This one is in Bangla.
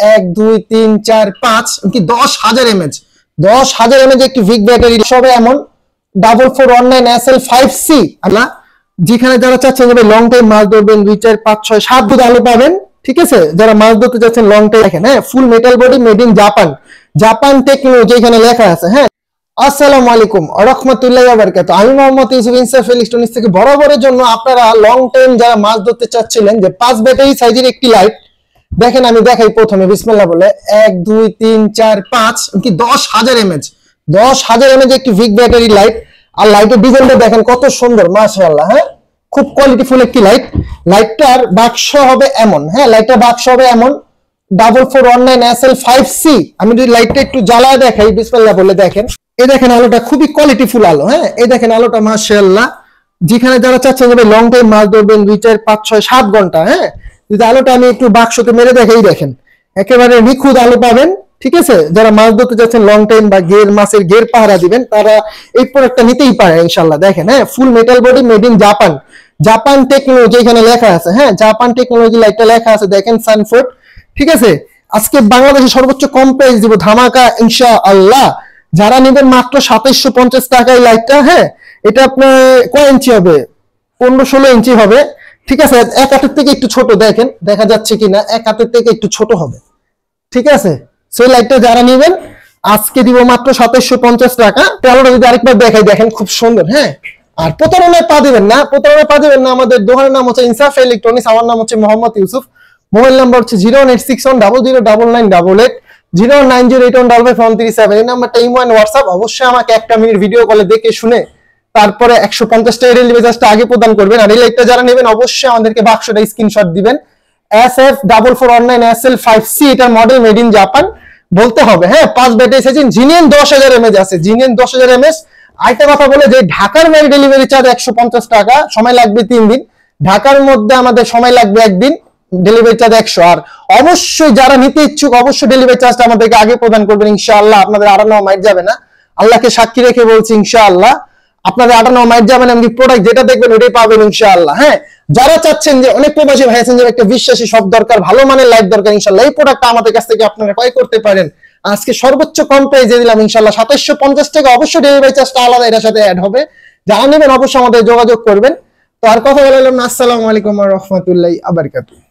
1 2 3 4 5 কি 10,000 mAh 10,000 mAh একটি ভিক ব্যাটারি সবে এমন 4419 SL5C আল্লাহ যেখানে যারা চাচ্ছেন যে লং টাইম মাছ ধরবেন 2 4 5 6 7 দুধ আলো পাবেন ঠিক আছে যারা মাছ ধরতে যাচ্ছেন লং টাইম দেখেন হ্যাঁ ফুল metal body made in Japan technology এখানে লেখা আছে হ্যাঁ আসসালামু আলাইকুম ওয়া রাহমাতুল্লাহি ওয়া বারাকাতুহু আমি মোহাম্মদ ইউসুফ ইনসাফ ইলেকট্রনিক্স থেকে বরাবরের জন্য আপনারা লং টাইম যারা মাছ ধরতে চাচ্ছিলেন যে 5 ব্যাটারি সাইজের একটি লাইট দেখেন আমি দেখাই প্রথমে বিসমিল্লাহ বলে 1 2 3 4 5 কি 10,000 mAh 10,000 mAh একটি ভিক ব্যাটারি লাইট আর লাইটের ডিজাইনটা দেখেন কত সুন্দর মাশাআল্লাহ হ্যাঁ খুব কোয়ালিটিফুল একটি লাইটটার বাক্স হবে এমন হ্যাঁ লাইটটার বাক্স হবে এমন 4419 SL5C আমি যদি লাইটটা একটু জ্বালায় দেখাই বিসমিল্লাহ বলে দেখেন এই দেখেন আলোটা খুবই কোয়ালিটিফুল আলো হ্যাঁ এই দেখেন আলোটা মাশাআল্লাহ যেখানে যারা চাচ্ছেন যে লং টাইম মাছ ধরবেন 2 4 5 6 7 ঘন্টা হ্যাঁ যদি আলোটা আমি একটু বাক্সতে মেরে দেখাই দেখেন একেবারে নিখুঁত আলো পাবেন ঠিক আছে যারা মাছ ধরতে যাচ্ছেন লং টাইম বা মাছের গের পাহারা দিবেন তারা এই প্রোডাক্টটা নিতেই পারে ইনশাআল্লাহ দেখেন হ্যাঁ ফুল metal body made in Japan technology এখানে লেখা আছে হ্যাঁ জাপান টেকনোলজি লাইটটা লেখা আছে দেখেন সানফোর্ড ঠিক আছে আজকে বাংলাদেশে সর্বোচ্চ কম প্রাইস দিব ধামাকা ইনশাআল্লাহ যারা নেবেন মাত্র 2750 টাকায় লাইটটা হ্যাঁ এটা আপনার কয় ইঞ্চি হবে 15-16 ইঞ্চি হবে ঠিক আছে এক হাতের থেকে একটু ছোট দেখেন দেখা যাচ্ছে কিনা এক হাতের থেকে একটু ছোট হবে ঠিক আছে সেই লাইটটা যারা নেবেন আজকে দিব মাত্র 2750 টাকা তাহলে যদি আরেকবার দেখাই দেখেন খুব সুন্দর হ্যাঁ আর প্রতারণায় পা দিবেন না আমাদের দোকানের নাম হচ্ছে ইনসাফ ইলেকট্রনিক্স আমার নাম হচ্ছে মোহাম্মদ ইউসুফ মোবাইল নাম্বার হচ্ছে 01861009988 09081555137 এই নাম্বারটা ইমো এন্ড হোয়াটসঅ্যাপ অবশ্যই আমাকে একটা মিনিট ভিডিও কলে দেখে শুনে তারপরে 150 টাকা ডেলিভারি চার্জটা আগে প্রদান করবেন আর এই লাইটটা যারা নেবেন অবশ্যই আমাদেরকে বাক্সটা স্ক্রিনশট দিবেন SF4419 SL5C এটার মডেল মেড ইন জাপান বলতে হবে হ্যাঁ 5 ব্যাটারি সাইজ জিনিয়ান 10,000 mAh আছে জিনিয়ান 10,000 mAh আইটা কথা বলে যে ঢাকার মেল ডেলিভারি চার্জ 150 টাকা সময় লাগবে 3 দিন ঢাকার মধ্যে আমাদের সময় লাগবে একদিন ডেলিভারি চার্জ 100 আর অবশ্যই যারা নিতে ইচ্ছুক অবশ্যই ডেলিভারি চার্জটা আমাদেরকে আগে প্রদান করবেন ইনশাআল্লাহ আপনাদের আটানো মাইট যাবে না আল্লাহকে সাক্ষী রেখে বলছি ইনশাআল্লাহ আপনাদের আটানো মাইট যাবে না এমনি প্রোডাক্ট যেটা দেখবেন ওটাই পাবেন ইনশাআল্লাহ হ্যাঁ যারা চাচ্ছেন যে অনেক প্রবাসী ভাই আছেন যে একটা বিশ্বাসী সব দরকার ভালো মানের লাইট দরকার ইনশাআল্লাহ এই প্রোডাক্টটা আমাদের কাছ থেকে আপনারা ক্রয় করতে পারেন আজকে সর্বোচ্চ কম প্রাইসে দিলাম ইনশাআল্লাহ 2750 টাকা অবশ্যই ডেলিভারি চার্জটা আলাদা এর সাথে অ্যাড হবে যারা নেবেন অবশ্যই আমাদের যোগাযোগ করবেন তো আর কথা বললাম না আসসালামু আলাইকুম ওয়া রাহমাতুল্লাহি ওয়া বারাকাতুহু